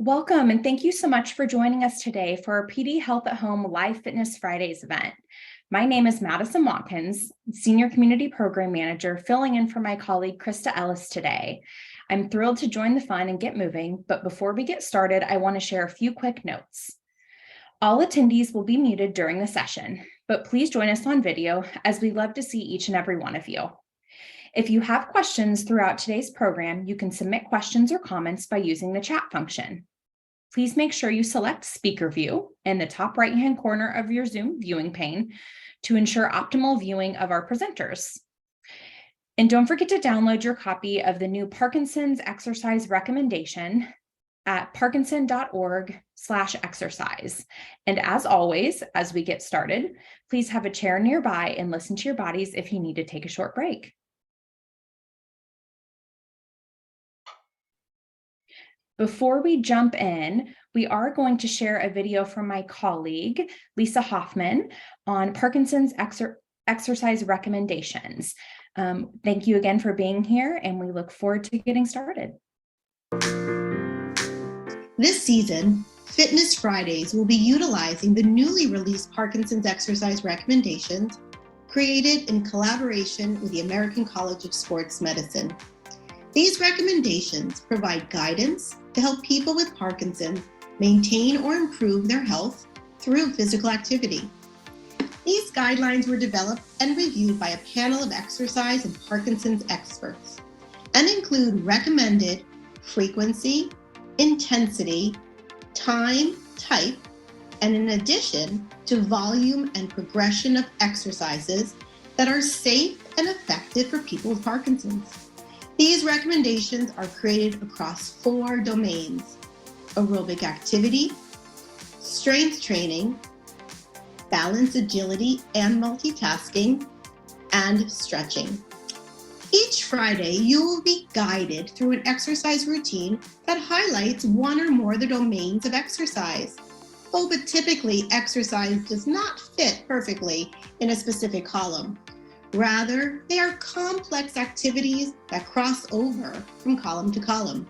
Welcome, and thank you so much for joining us today for our PD Health at Home Live Fitness Fridays event. My name is Madison Watkins, Senior Community Program Manager, filling in for my colleague Krista Ellis today. I'm thrilled to join the fun and get moving, but before we get started, I want to share a few quick notes. All attendees will be muted during the session, but please join us on video as we love to see each and every one of you. If you have questions throughout today's program, you can submit questions or comments by using the chat function. Please make sure you select Speaker View in the top right-hand corner of your Zoom viewing pane to ensure optimal viewing of our presenters. And don't forget to download your copy of the new Parkinson's exercise recommendation at parkinson.org/exercise. And as always, as we get started, please have a chair nearby and listen to your bodies if you need to take a short break. Before we jump in, we are going to share a video from my colleague, Lisa Hoffman, on Parkinson's exercise recommendations. Thank you again for being here, and we look forward to getting started. This season, Fitness Fridays will be utilizing the newly released Parkinson's exercise recommendations created in collaboration with the American College of Sports Medicine. These recommendations provide guidance to help people with Parkinson's maintain or improve their health through physical activity. These guidelines were developed and reviewed by a panel of exercise and Parkinson's experts and include recommended frequency, intensity, time, type, and in addition to volume and progression of exercises that are safe and effective for people with Parkinson's. These recommendations are created across 4 domains: aerobic activity, strength training, balance, agility, and multitasking, and stretching. Each Friday, you will be guided through an exercise routine that highlights one or more of the domains of exercise. But typically, exercise does not fit perfectly in a specific column. Rather, they are complex activities that cross over from column to column.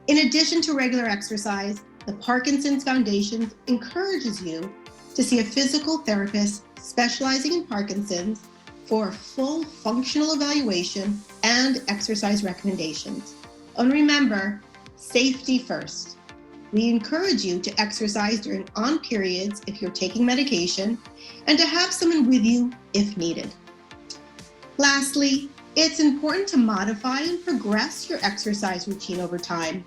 In addition to regular exercise, the Parkinson's Foundation encourages you to see a physical therapist specializing in Parkinson's for full functional evaluation and exercise recommendations. And remember, safety first. We encourage you to exercise during on periods if you're taking medication and to have someone with you if needed. Lastly, it's important to modify and progress your exercise routine over time.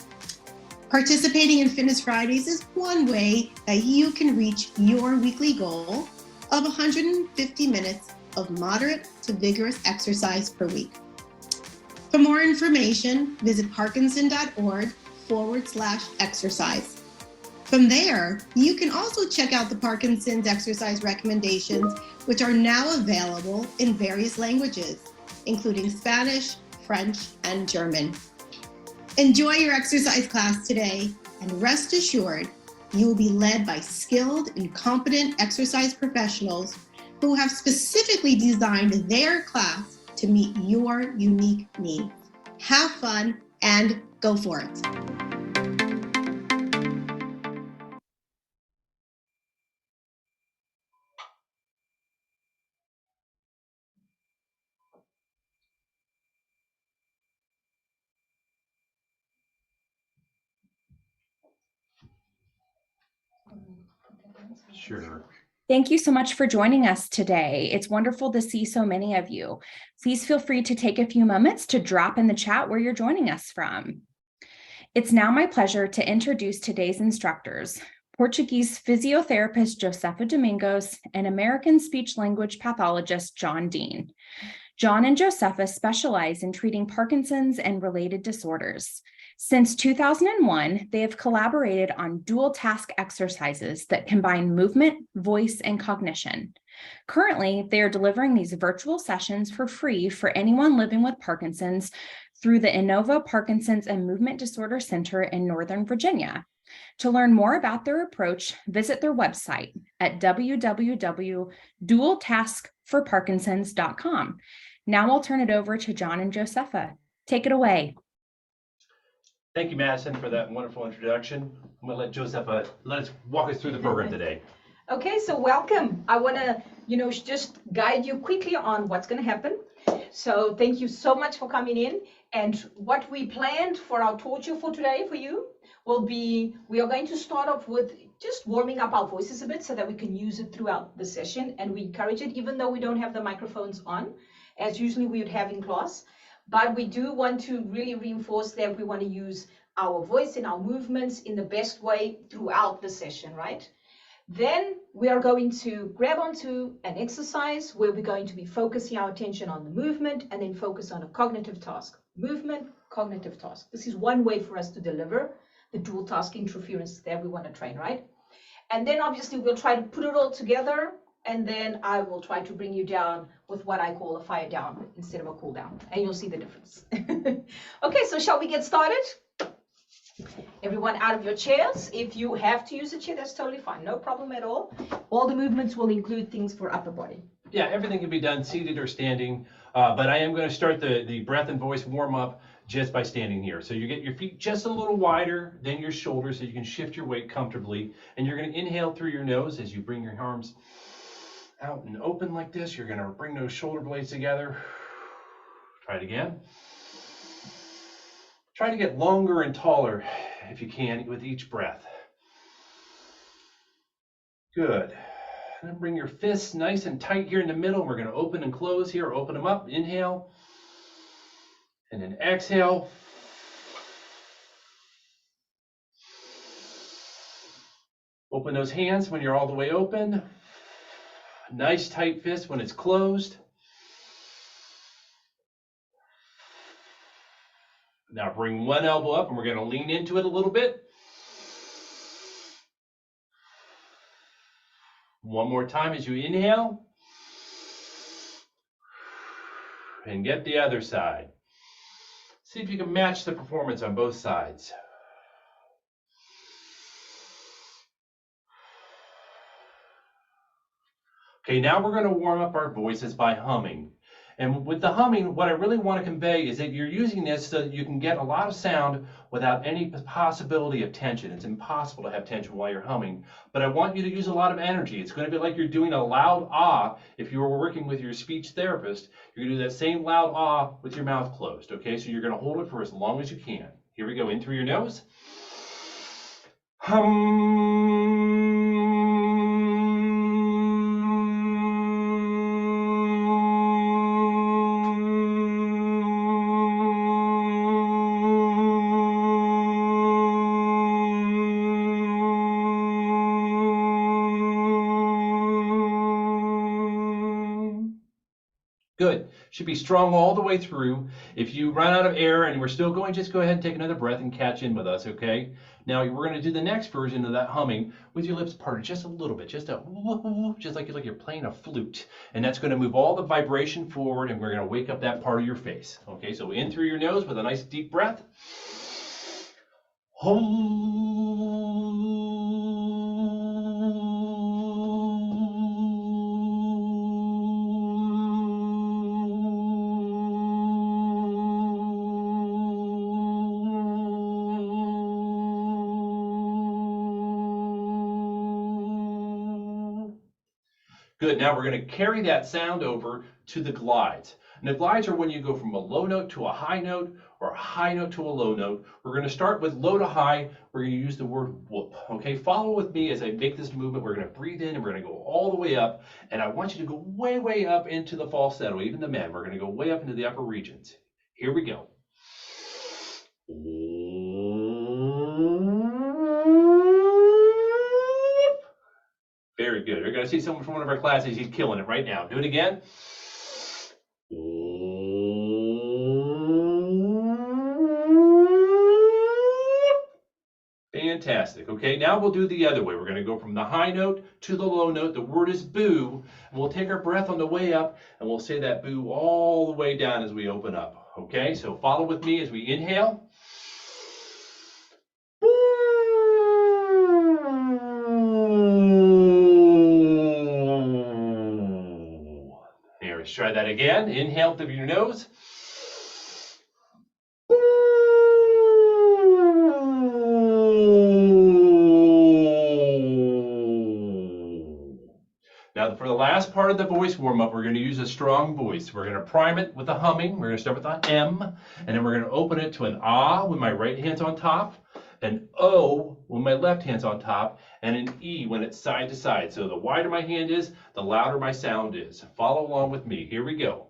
Participating in Fitness Fridays is one way that you can reach your weekly goal of 150 minutes of moderate to vigorous exercise per week. For more information, visit parkinson.org/exercise. From there, you can also check out the Parkinson's exercise recommendations, which are now available in various languages, including Spanish, French, and German. Enjoy your exercise class today, and rest assured, you will be led by skilled and competent exercise professionals who have specifically designed their class to meet your unique needs. Have fun and go for it. Sure. Thank you so much for joining us today. It's wonderful to see so many of you. Please feel free to take a few moments to drop in the chat where you're joining us from. It's now my pleasure to introduce today's instructors, Portuguese physiotherapist Josefa Domingos and American speech-language pathologist John Dean. John and Josefa specialize in treating Parkinson's and related disorders. Since 2001, they have collaborated on dual task exercises that combine movement, voice, and cognition. Currently, they are delivering these virtual sessions for free for anyone living with Parkinson's through the Innova Parkinson's and Movement Disorder Center in Northern Virginia. To learn more about their approach, visit their website at www.DualTaskforParkinsons.com. Now I'll turn it over to John and Josefa. Take it away. Thank you, Madison, for that wonderful introduction. I'm going to let Josefa walk us through the program today. Okay, so welcome. I want to, just guide you quickly on what's going to happen. So thank you so much for coming in. And what we planned for our torture for today for you will be, we are going to start off with just warming up our voices a bit so that we can use it throughout the session. And we encourage it, even though we don't have the microphones on, as usually we would have in class. But we do want to really reinforce that we want to use our voice and our movements in the best way throughout the session, right? Then we are going to grab onto an exercise where we're going to be focusing our attention on the movement and then focus on a cognitive task. Movement, cognitive task. This is one way for us to deliver the dual task interference that we want to train, right? And then obviously we'll try to put it all together, and then I will try to bring you down with what I call a fire down instead of a cool down, and you'll see the difference. Okay, so shall we get started? Everyone out of your chairs. If you have to use a chair, that's totally fine. No problem at all. All the movements will include things for upper body. Yeah, everything can be done seated or standing, but I am going to start the breath and voice warm up just by standing here. So you get your feet just a little wider than your shoulders so you can shift your weight comfortably. And you're going to inhale through your nose as you bring your arms out and open like this. You're going to bring those shoulder blades together. Try it again. Try to get longer and taller if you can with each breath. Good. And then bring your fists nice and tight here in the middle. We're going to open and close here. Open them up. Inhale. And then exhale. Open those hands when you're all the way open. Nice tight fist when it's closed. Now bring one elbow up and we're going to lean into it a little bit. One more time as you inhale. And get the other side. See if you can match the performance on both sides. Okay, now we're going to warm up our voices by humming. And with the humming, what I really want to convey is that you're using this so that you can get a lot of sound without any possibility of tension. It's impossible to have tension while you're humming, but I want you to use a lot of energy. It's going to be like you're doing a loud ah. If you were working with your speech therapist, you're going to do that same loud ah with your mouth closed, okay? So you're going to hold it for as long as you can. Here we go, in through your nose. Hum. Good. Should be strong all the way through. If you run out of air and we're still going, just go ahead and take another breath and catch in with us, okay? Now we're going to do the next version of that humming with your lips parted just a little bit, just like you're playing a flute. And that's going to move all the vibration forward, and we're going to wake up that part of your face. Okay, so in through your nose with a nice deep breath. Good, now we're going to carry that sound over to the glides. And the glides are when you go from a low note to a high note or a high note to a low note. We're going to start with low to high. We're going to use the word whoop. Okay, follow with me as I make this movement. We're going to breathe in and we're going to go all the way up. And I want you to go way, way up into the falsetto, even the men. We're going to go way up into the upper regions. Here we go. Very good. You're going to see someone from one of our classes. He's killing it right now. Do it again. Fantastic. Okay, now we'll do the other way. We're going to go from the high note to the low note. The word is boo. And we'll take our breath on the way up, and we'll say that boo all the way down as we open up. Okay, so follow with me as we inhale. Here, let's try that again. Inhale through your nose. last part of the voice warm-up, we're going to use a strong voice. We're going to prime it with a humming. We're going to start with an M, and then we're going to open it to an ah when my right hand's on top, an O when my left hand's on top, and an E when it's side to side. So the wider my hand is, the louder my sound is. Follow along with me. Here we go.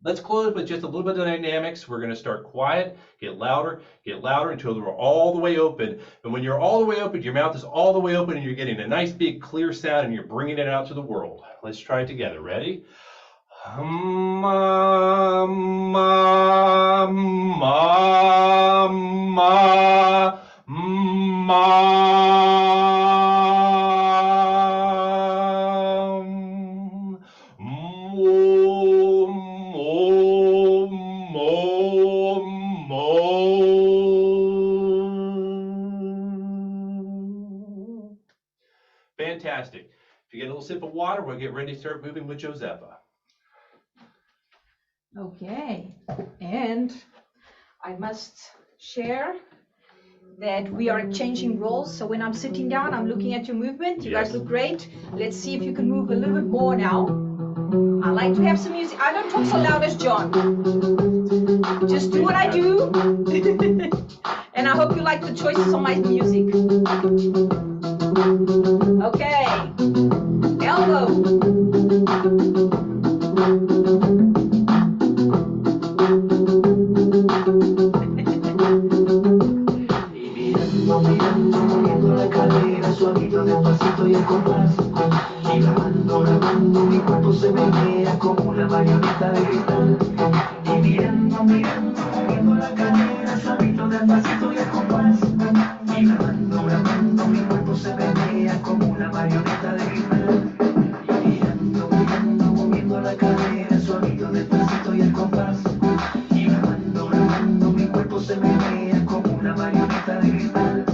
Let's close with just a little bit of dynamics. We're going to start quiet, get louder until we're all the way open. And when you're all the way open, your mouth is all the way open and you're getting a nice big clear sound and you're bringing it out to the world. Let's try it together. Ready? Ma, ma, ma, ma, ma. Fantastic. If you get a little sip of water, we'll get ready to start moving with Josefa. Okay, and I must share that we are changing roles. So when I'm sitting down, I'm looking at your movement. You guys look great. Let's see if you can move a little bit more now. I like to have some music. I don't talk so loud as John. Just do what I do. And I hope you like the choices on my music. Okay, elbow. Moviendo la cadera suavito, despacito y al compás. Y grabando, mi cuerpo se menea como una marioneta de cristal. Y mirando, moviendo la cadera suavito, despacito y al compás. Y grabando, mi cuerpo se menea como una marioneta de cristal. Y mirando, moviendo la cadera suavito, despacito y al compás. Y grabando, mi cuerpo se menea como una marioneta de cristal.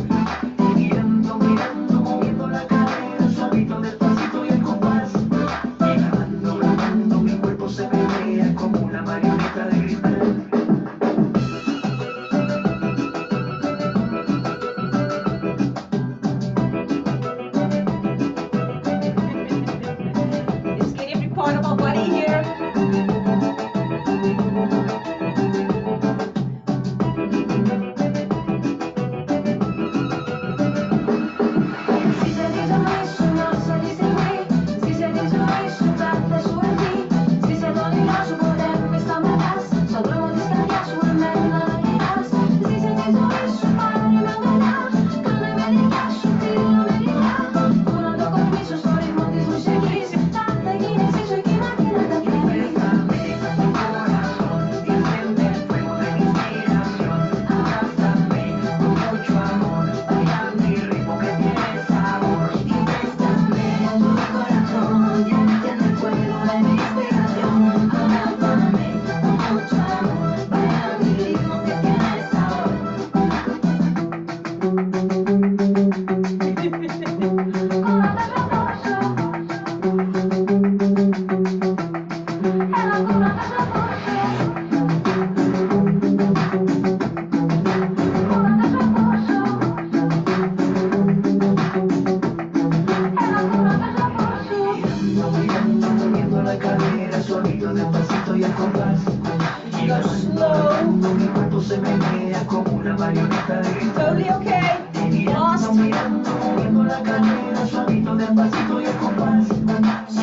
Totally okay. Lost.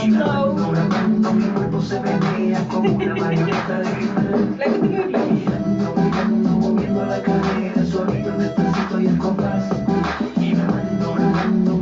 Slow. Play with the movement. Moviendo la cadera suavito, despacito y al compás. Y grabando,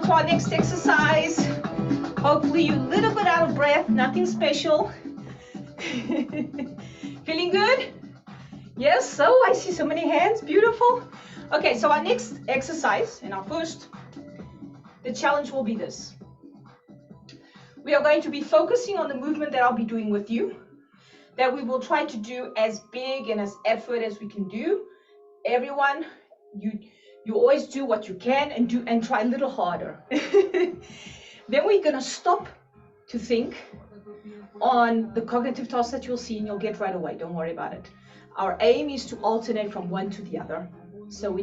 to our next exercise. Hopefully you're a little bit out of breath, nothing special. Feeling good? Yes, oh, I see so many hands, beautiful. Okay, so our next exercise and our first, the challenge will be this. We are going to be focusing on the movement that I'll be doing with you, that we will try to do as big and as effort as we can do. Everyone, you always do what you can and try a little harder. Then we're gonna stop to think on the cognitive tasks that you'll see and you'll get right away, don't worry about it. Our aim is to alternate from one to the other. So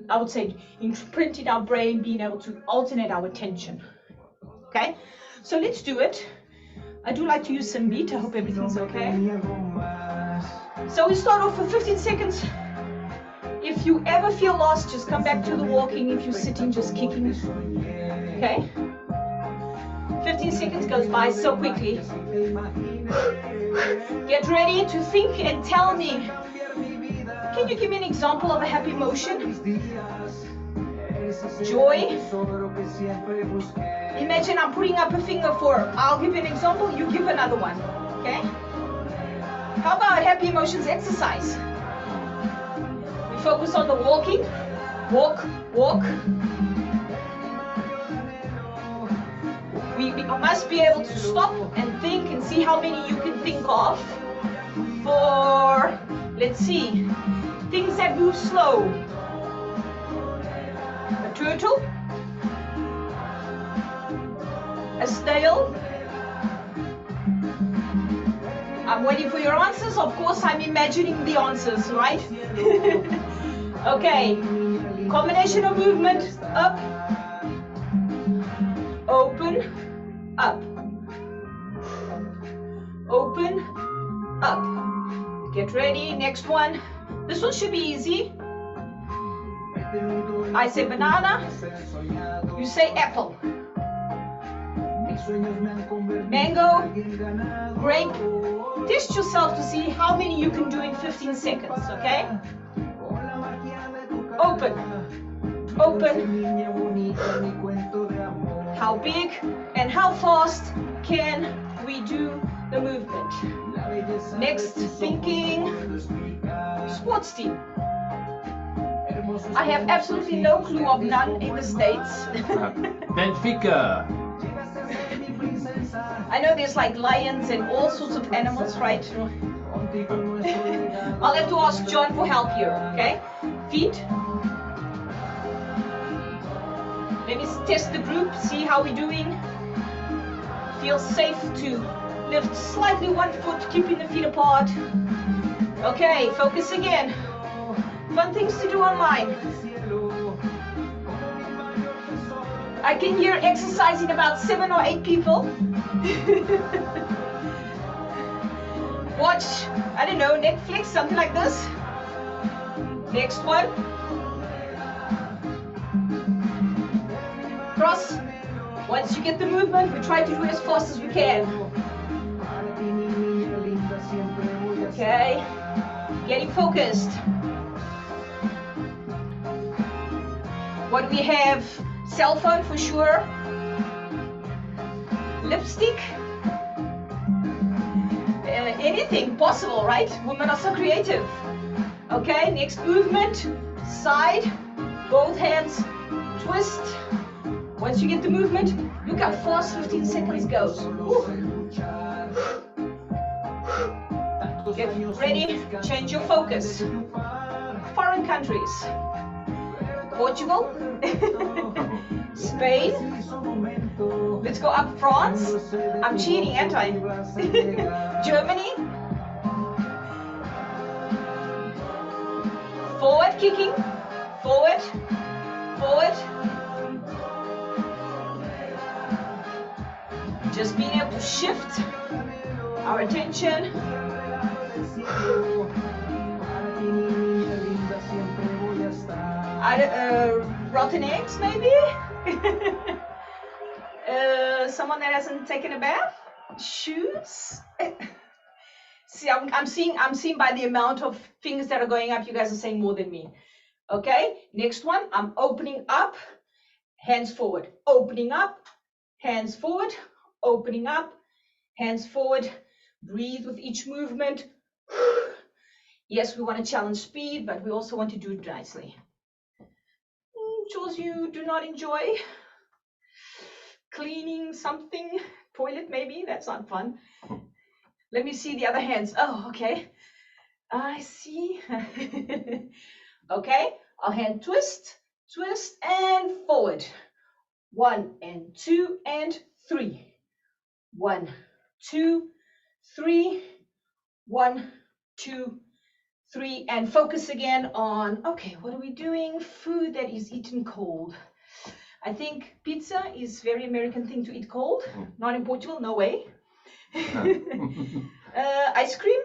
I would say, imprint in our brain, being able to alternate our attention. Okay, so let's do it. I do like to use some beat. I hope everything's okay. So we start off with 15 seconds. If you ever feel lost, just come back to the walking. If you're sitting, just kicking. Okay. 15 seconds goes by so quickly. Get ready to think and tell me. Can you give me an example of a happy emotion? Joy. Imagine I'm putting up a finger for, I'll give you an example, you give another one. Okay? How about happy emotions exercise? We focus on the walking. Walk, walk. We must be able to stop and think and see how many you can think of for, let's see, things that move slow. A turtle. A snail. I'm waiting for your answers. Of course, I'm imagining the answers, right? Okay. Combination of movement. Up. Open. Up. Open. Up. Get ready. Next one. This one should be easy. I say banana. You say apple. Mango, grape. Test yourself to see how many you can do in 15 seconds, okay? Open. Open. How big and how fast can we do the movement? Next, thinking. Sports team. I have absolutely no clue of none in the States. Benfica. I know there's like lions and all sorts of animals, right? I'll have to ask John for help here, okay? Feet. Let me test the group, see how we're doing. Feel safe to lift slightly one foot, keeping the feet apart. Okay, focus again. Fun things to do online. I can hear exercising about 7 or 8 people. Watch, I don't know, Netflix, something like this. Next one. Cross. Once you get the movement, we try to do as fast as we can. Okay, getting focused. What we have? Cell phone for sure. Lipstick. Anything possible, right? Women are so creative. Okay, next movement. Side. Both hands. Twist. Once you get the movement, look how fast 15 seconds goes. Get ready. Change your focus. Foreign countries. Portugal. Spain. Let's go up France. I'm cheating, aren't I? Germany. Forward kicking. Forward. Forward. Just being able to shift our attention. Rotten eggs, maybe? Someone that hasn't taken a bath? Shoes? See, I'm seeing by the amount of fingers that are going up, you guys are saying more than me. Okay, next one, I'm opening up hands forward, opening up, hands forward, opening up, hands forward. Breathe with each movement. Yes, we want to challenge speed, but we also want to do it nicely. Chores you do not enjoy. Cleaning something, toilet maybe, that's not fun. Let me see the other hands. Oh, okay. I see. Okay, our hand twist, twist, and forward. 1 and 2 and 3. 1, 2, 3. 1, 2, 3. And focus again on, okay, what are we doing? Food that is eaten cold. I think pizza is a very American thing to eat cold. Not in Portugal, no way. Ice cream.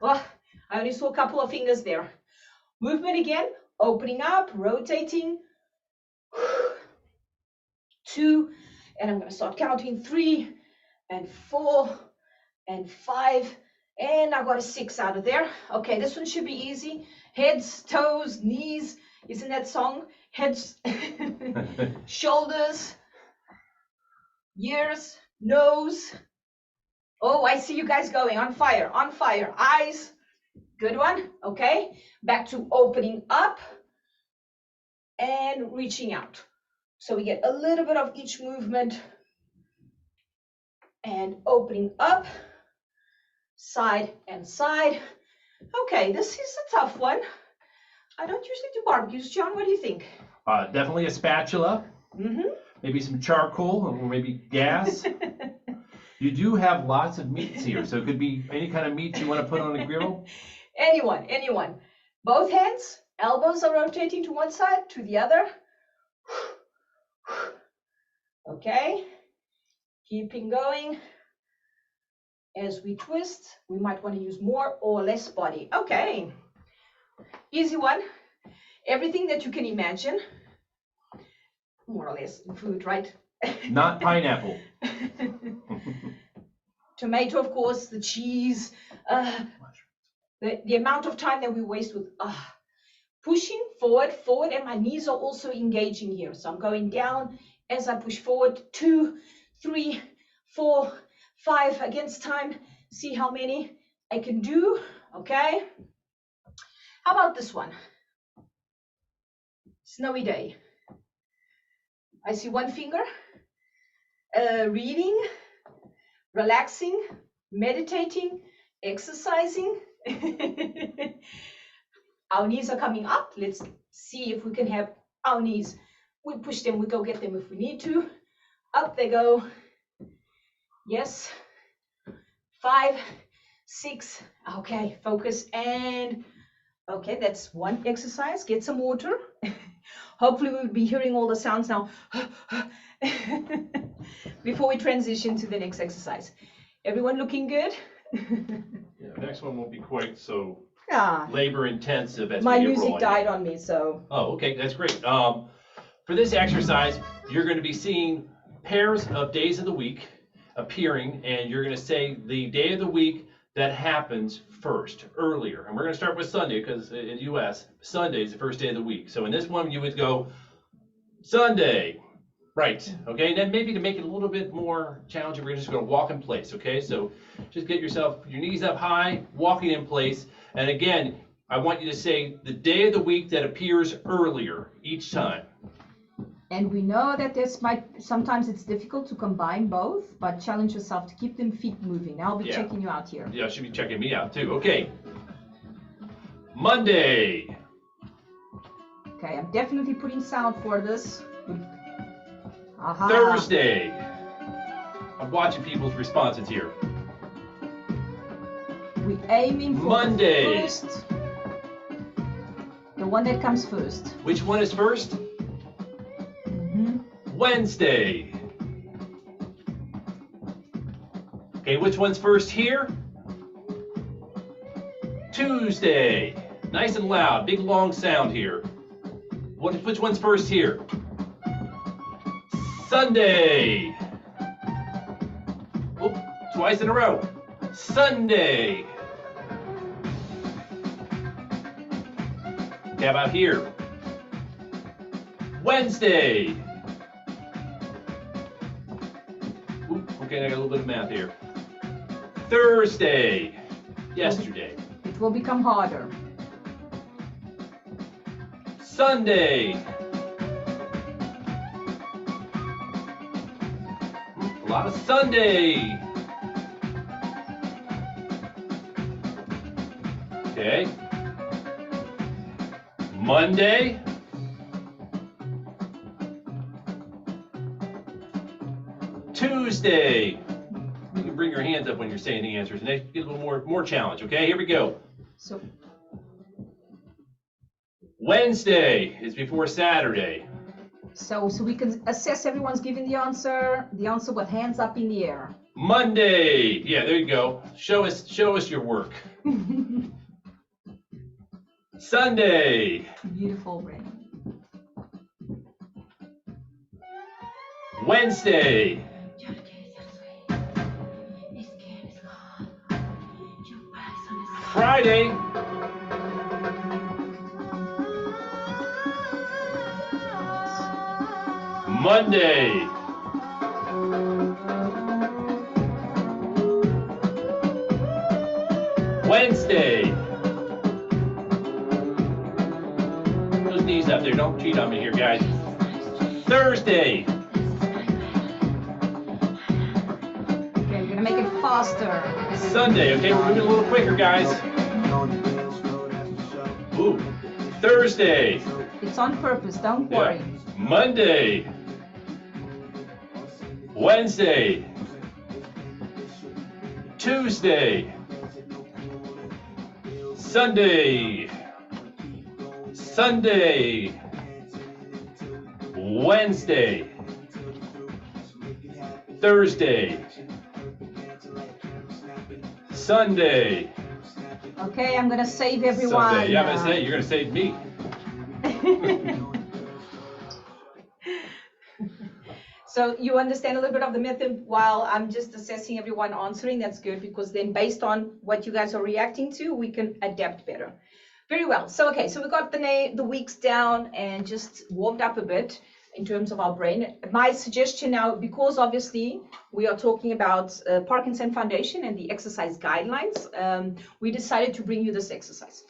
Well, I only saw a couple of fingers there. Movement again, opening up, rotating. 2, and I'm going to start counting 3 and 4 and 5, and I got a 6 out of there. Okay, this one should be easy. Heads, toes, knees. Isn't that song? Heads, shoulders, ears, nose. Oh, I see you guys going on fire, eyes. Good one. Okay, back to opening up and reaching out. So we get a little bit of each movement and opening up, side and side. Okay, this is a tough one. I don't usually do barbecues. John, what do you think? Definitely a spatula, maybe some charcoal or maybe gas. You do have lots of meats here, so it could be any kind of meat you want to put on a grill. Anyone. Both hands, elbows are rotating to one side, to the other. Okay, keeping going. As we twist, we might want to use more or less body. Okay, easy one. Everything that you can imagine, more or less in food, right? Not pineapple. Tomato, of course, the cheese, the amount of time that we waste with pushing forward, and my knees are also engaging here. So I'm going down as I push forward. 2, 3, 4, 5 against time. See how many I can do. Okay. How about this one? Snowy day. I see one finger. Reading, relaxing, meditating, exercising. Our knees are coming up. Let's see if we can have our knees. We push them, we go get them if we need to. Up they go. Yes. 5, 6. Okay, focus and okay, that's one exercise. Get some water. Hopefully we'll be hearing all the sounds now before we transition to the next exercise. Everyone looking good? Yeah, next one won't be quite so Ah, labor intensive as my we get music rolling. died on me, so. Oh, okay, that's great. For this exercise, you're going to be seeing pairs of days of the week appearing, and you're going to say the day of the week that happens first, earlier. And we're going to start with Sunday, because in the U.S., Sunday is the first day of the week. So in this one, you would go Sunday, right? Okay, and then maybe to make it a little bit more challenging, we're just going to walk in place. Okay, so just get yourself, your knees up high, walking in place. And again, I want you to say the day of the week that appears earlier each time. And we know that sometimes it's difficult to combine both, but challenge yourself to keep them feet moving. I'll be checking you out here. Yeah, she'll be checking me out too. Okay. Monday. Okay, I'm definitely putting sound for this. Aha. Thursday. I'm watching people's responses here. We're aiming for Monday. the first. The one that comes first. Which one is first? Wednesday. Okay, which one's first here? Tuesday. Nice and loud, big long sound here. Which one's first here? Sunday. Oh, twice in a row. Sunday. Okay, how about here? Wednesday. Oop, okay, I got a little bit of math here. Thursday. Yesterday. It will become harder. Sunday. A lot of Sunday. Okay. Monday. Tuesday. You can bring your hands up when you're saying the answers and they get a little more challenge. Okay, here we go. So Wednesday is before Saturday. So we can assess everyone's giving the answer with hands up in the air. Monday. Yeah, there you go. Show us your work. Sunday. Beautiful, Brandon. Wednesday. Friday. Monday. Wednesday. Those knees up there, don't cheat on me here, guys. Thursday. Okay, we're gonna make it faster. Sunday, okay, we're moving a little quicker, guys. Ooh, Thursday. It's on purpose, don't worry. Monday. Wednesday. Tuesday. Sunday. Sunday. Wednesday. Thursday. Sunday. Okay, I'm gonna save everyone. Sunday. Yeah, I'm gonna say you're gonna save me. So you understand a little bit of the method while I'm just assessing everyone answering. That's good, because then based on what you guys are reacting to, we can adapt better. Very well. So okay, so we got the weeks down and just warmed up a bit in terms of our brain. My suggestion now, because obviously we are talking about Parkinson Foundation and the exercise guidelines, we decided to bring you this exercise.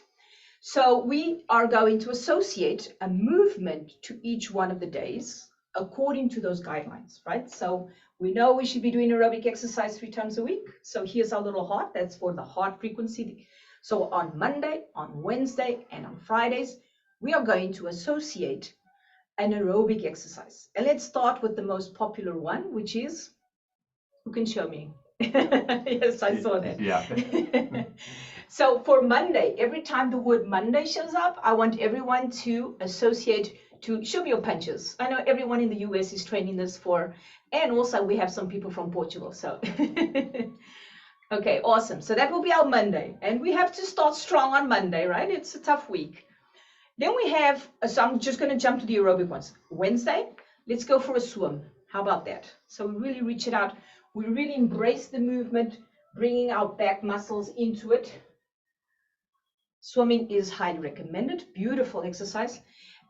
So we are going to associate a movement to each one of the days according to those guidelines, right? So we know we should be doing aerobic exercise 3 times a week. So here's our little heart, that's for the heart frequency. So on Monday, on Wednesday, and on Fridays, we are going to associate an aerobic exercise. And let's start with the most popular one, which is, who can show me? Yes, I saw that. Yeah. So for Monday, every time the word Monday shows up, I want everyone to associate to show me your punches. I know everyone in the US is training this for, and also we have some people from Portugal. So, okay, awesome. So that will be our Monday. And we have to start strong on Monday, right? It's a tough week. Then we have, so I'm just going to jump to the aerobic ones. Wednesday, let's go for a swim. How about that? So we really reach it out. We really embrace the movement, bringing our back muscles into it. Swimming is highly recommended. Beautiful exercise.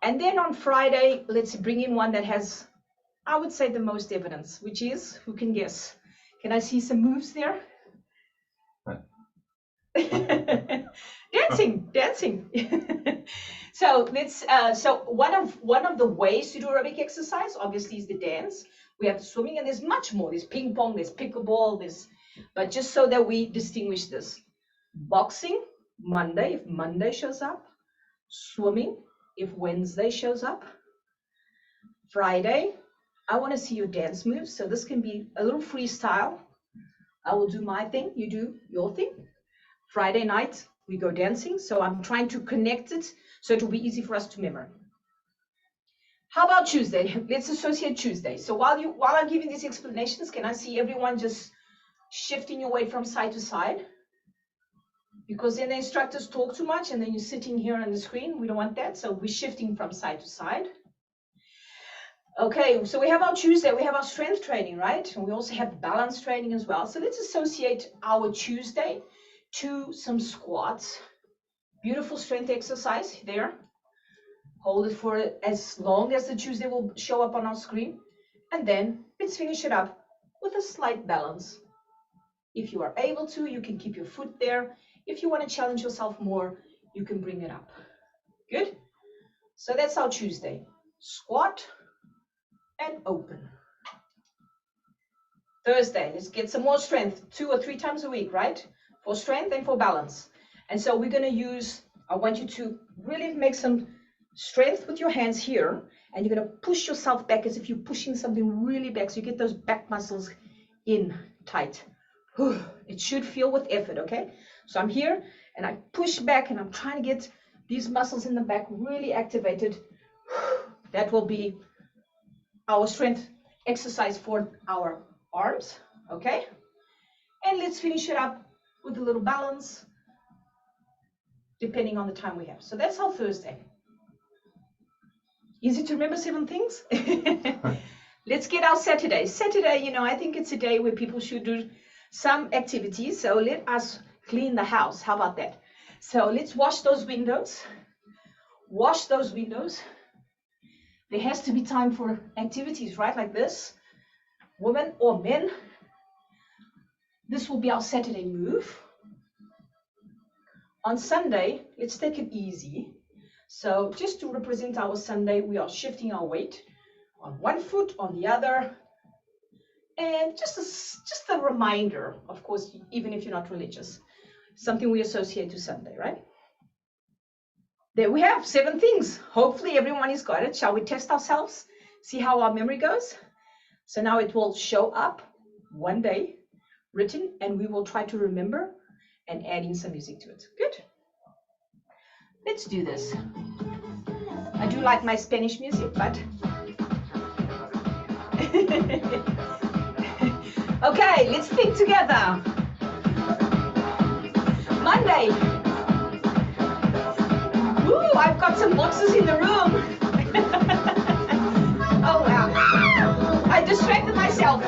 And then on Friday, let's bring in one that has, I would say, the most evidence, which is, who can guess? Can I see some moves there? Dancing. So let's. So one of the ways to do aerobic exercise, obviously, is the dance. We have swimming, and there's much more. There's ping pong, there's pickleball, but just so that we distinguish this. Boxing, Monday, if Monday shows up. Swimming, if Wednesday shows up. Friday, I want to see your dance moves. So this can be a little freestyle. I will do my thing, you do your thing. Friday night, we go dancing. So I'm trying to connect it so it will be easy for us to remember. How about Tuesday? Let's associate Tuesday. So while I'm giving these explanations, can I see everyone just shifting your weight from side to side? Because then the instructors talk too much and then you're sitting here on the screen. We don't want that. So we're shifting from side to side. Okay, so we have our Tuesday, we have our strength training, right? And we also have balance training as well. So let's associate our Tuesday to some squats. Beautiful strength exercise there. Hold it for as long as the Tuesday will show up on our screen. And then let's finish it up with a slight balance. If you are able to, you can keep your foot there. If you want to challenge yourself more, you can bring it up. Good? So that's our Tuesday. Squat and open. Thursday, let's get some more strength, 2 or 3 times a week, right? For strength and for balance. And so we're going to use, I want you to really make some strength with your hands here, and you're going to push yourself back as if you're pushing something really back, so you get those back muscles in tight. It should feel with effort, okay? So I'm here and I push back and I'm trying to get these muscles in the back really activated. That will be our strength exercise for our arms, okay? And let's finish it up with a little balance, depending on the time we have. So that's our Thursday. Easy to remember 7 things? Let's get our Saturday. Saturday, you know, I think it's a day where people should do some activities. So let us clean the house. How about that? So let's wash those windows. Wash those windows. There has to be time for activities, right? Like this. Women or men. This will be our Saturday move. On Sunday, let's take it easy. So just to represent our Sunday, we are shifting our weight on one foot, on the other. And just a reminder, of course, even if you're not religious, something we associate to Sunday, right? There we have 7 things. Hopefully everyone has got it. Shall we test ourselves? See how our memory goes? So now it will show up one day, written, and we will try to remember and add in some music to it. Good. Let's do this. I do like my Spanish music, but okay, let's think together. Monday. Ooh, I've got some boxes in the room. Oh wow. I distracted myself.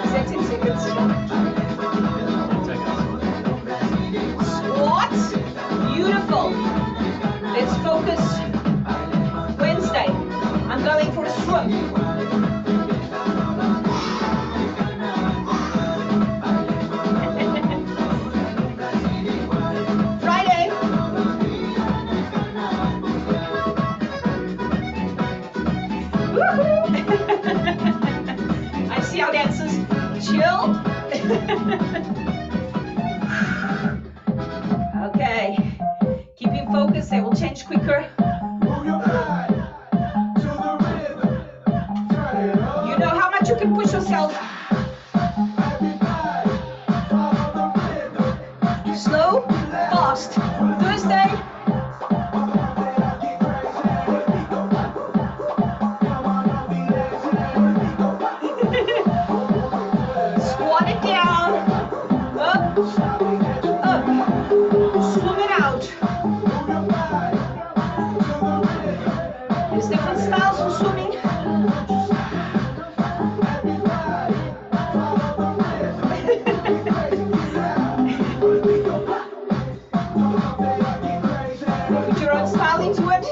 Is that 10 seconds? Squats. Beautiful. Let's focus. Wednesday. I'm going for a swim. Friday. I see our dancers. Chill. Okay. Keeping focus, they will change quicker. You know how much you can push yourself. Slow, fast. Thursday. Squat it down. Up, up. Swim it out. There's different styles for swimming. Put your own style into it.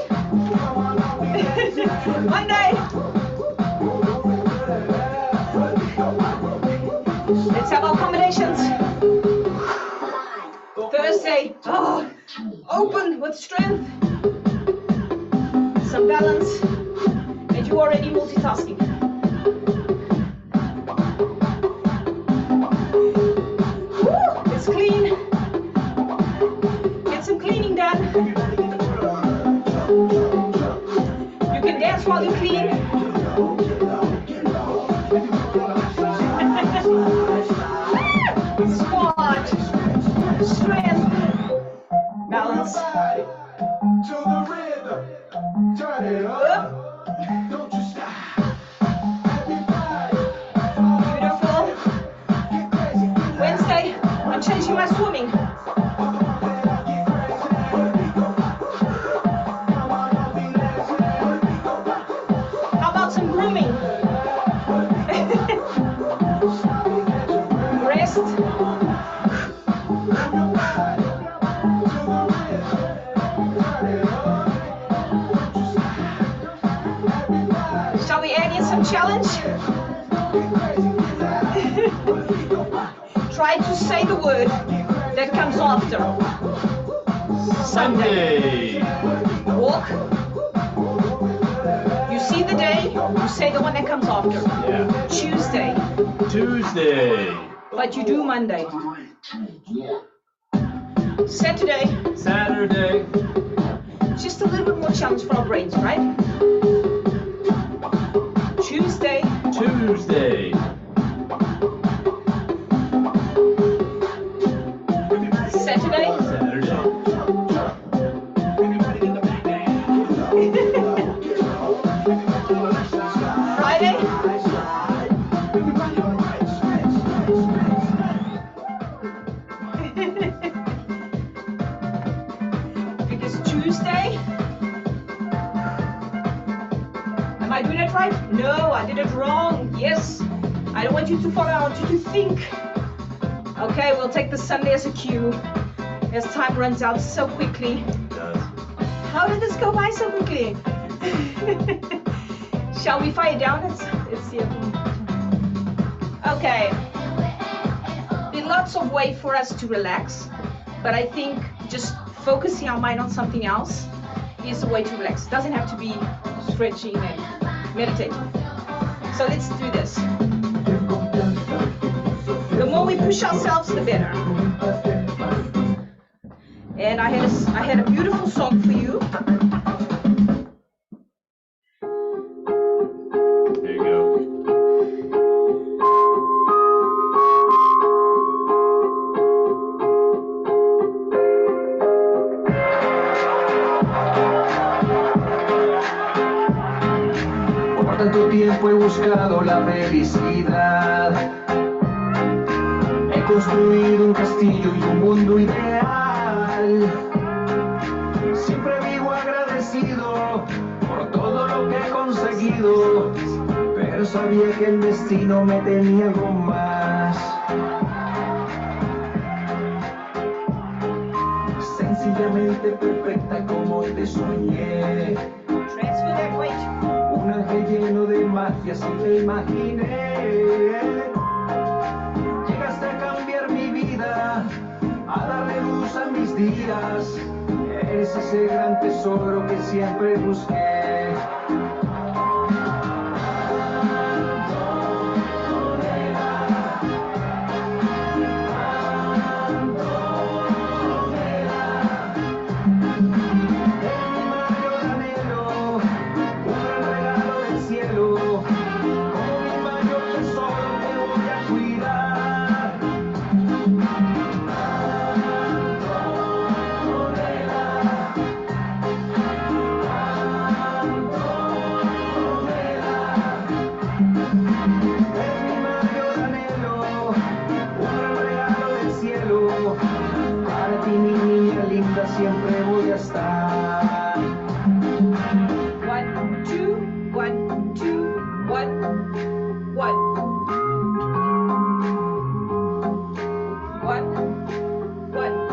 Monday. Let's have our combinations. Thursday. Oh, open with strength. Some balance. And you're already multitasking. Woo, it's clean. Get some cleaning done. You can dance while you clean. Squat. Strength. Balance. Up. Beautiful. Wednesday, I'm changing my swimming. How about some grooming? Rest. challenge. Try to say the word that comes after. Sunday. Walk. You see the day, you say the one that comes after. Yeah. Tuesday. Tuesday. But you do Monday. Saturday. Saturday. Just a little bit more challenge for our brains, right? Tuesday. Tuesday. Saturday. Saturday. Friday. Because Tuesday. Am I doing it right? No, I did it wrong. Yes. I don't want you to follow, I want you to think. Okay, we'll take the Sunday as a cue as time runs out so quickly. It does. How did this go by so quickly? Shall we fire down? It's the okay. There are lots of ways for us to relax, but I think just focusing our mind on something else is a way to relax. It doesn't have to be stretching and meditating. So let's do this. The more we push ourselves, the better. And I had a beautiful song for you. There you go. Por tanto tiempo he buscado la felicidad. He construido un castillo y un mundo ideal. Siempre vivo agradecido por todo lo que he conseguido, pero sabía que el destino me tenía algo más. Sencillamente perfecta como te soñé. Transfer that weight. Un ángel lleno de magia, si te imaginé. Llegaste a cambiar mi vida, a darle luz a mis días. Eres ese gran tesoro que siempre busqué. Siempre voy a estar. 1, 2, 1, 2, 1, 1. 1, 1.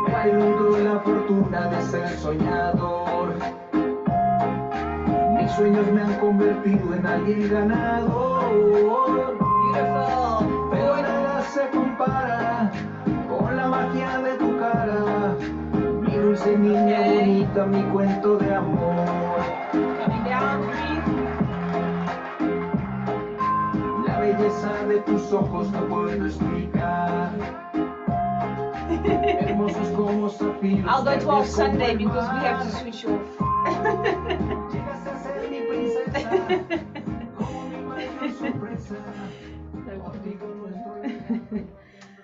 He tenido la fortuna de ser soñador. Mis sueños me han convertido en alguien ganador. Beautiful. Pero nada se compara con la magia de tu cara. Mi dulce niña bonita, mi cuento de amor. Coming down, breathe. La belleza de tus ojos no puedo explicar. Hermosos como zafiros. I'll go to our Sunday because we have to switch off. Llegas a ser mi princesa, como mi mayor sorpresa. Contigo nuestro legado.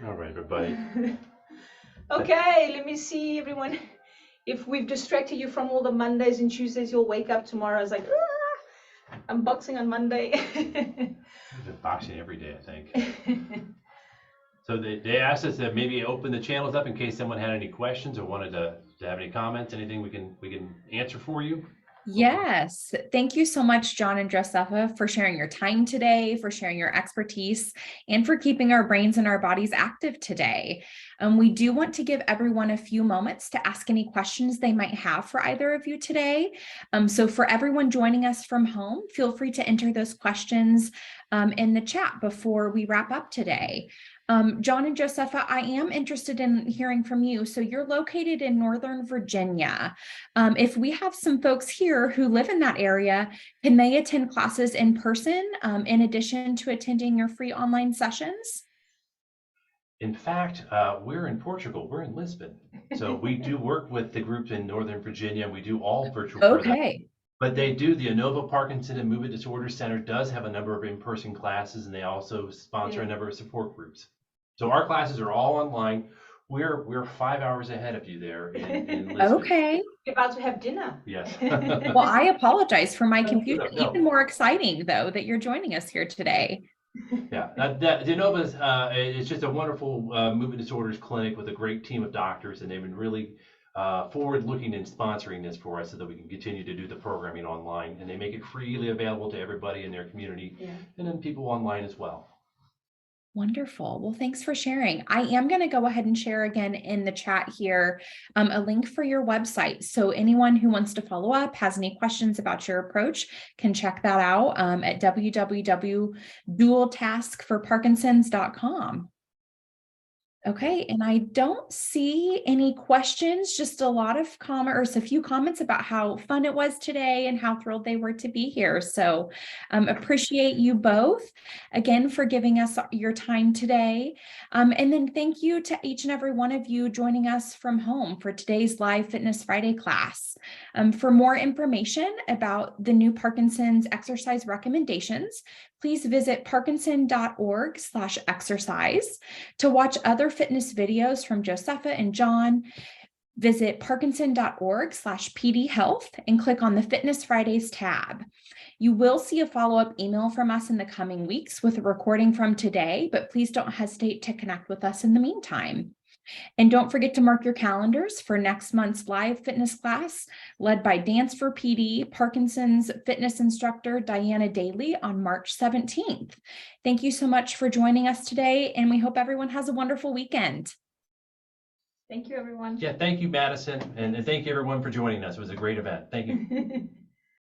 All right, everybody. Okay, let me see everyone. If we've distracted you from all the Mondays and Tuesdays, you'll wake up tomorrow. It's like, I'm boxing on Monday. We've been boxing every day, I think. So they asked us to maybe open the channels up in case someone had any questions or wanted to have any comments, anything we can answer for you. Yes. Thank you so much, John and Josefa, for sharing your time today, for sharing your expertise, and for keeping our brains and our bodies active today. We do want to give everyone a few moments to ask any questions they might have for either of you today. So for everyone joining us from home, feel free to enter those questions in the chat before we wrap up today. John and Josefa, I am interested in hearing from you. So you're located in Northern Virginia. If we have some folks here who live in that area, can they attend classes in person in addition to attending your free online sessions? In fact, we're in Portugal. We're in Lisbon. So we do work with the group in Northern Virginia. We do all virtual for them. Okay. But they do, the Inova Parkinson and Movement Disorder Center does have a number of in-person classes, and they also sponsor a number of support groups. So our classes are all online. We're 5 hours ahead of you there in Lisbon. Okay. We're about to have dinner. Yes. Well, I apologize for my confusion. No. Even more exciting, though, that you're joining us here today. Yeah, the Innova's it's just a wonderful movement disorders clinic with a great team of doctors, and they've been really forward-looking in sponsoring this for us so that we can continue to do the programming online, and they make it freely available to everybody in their community, and then people online as well. Wonderful. Well, thanks for sharing. I am going to go ahead and share again in the chat here a link for your website. So anyone who wants to follow up, has any questions about your approach, can check that out at www.DualTaskforParkinsons.com. Okay, and I don't see any questions, just a lot of comments, a few comments about how fun it was today and how thrilled they were to be here. So appreciate you both again for giving us your time today. And then thank you to each and every one of you joining us from home for today's live Fitness Friday class. For more information about the new Parkinson's exercise recommendations, please visit parkinson.org/exercise. To watch other fitness videos from Josefa and John, visit parkinson.org/PD Health and click on the Fitness Fridays tab. You will see a follow-up email from us in the coming weeks with a recording from today, but please don't hesitate to connect with us in the meantime. And don't forget to mark your calendars for next month's live fitness class led by Dance for PD, Parkinson's fitness instructor, Diana Daly, on March 17th. Thank you so much for joining us today, and we hope everyone has a wonderful weekend. Thank you, everyone. Yeah, thank you, Madison, and thank you everyone for joining us. It was a great event. Thank you.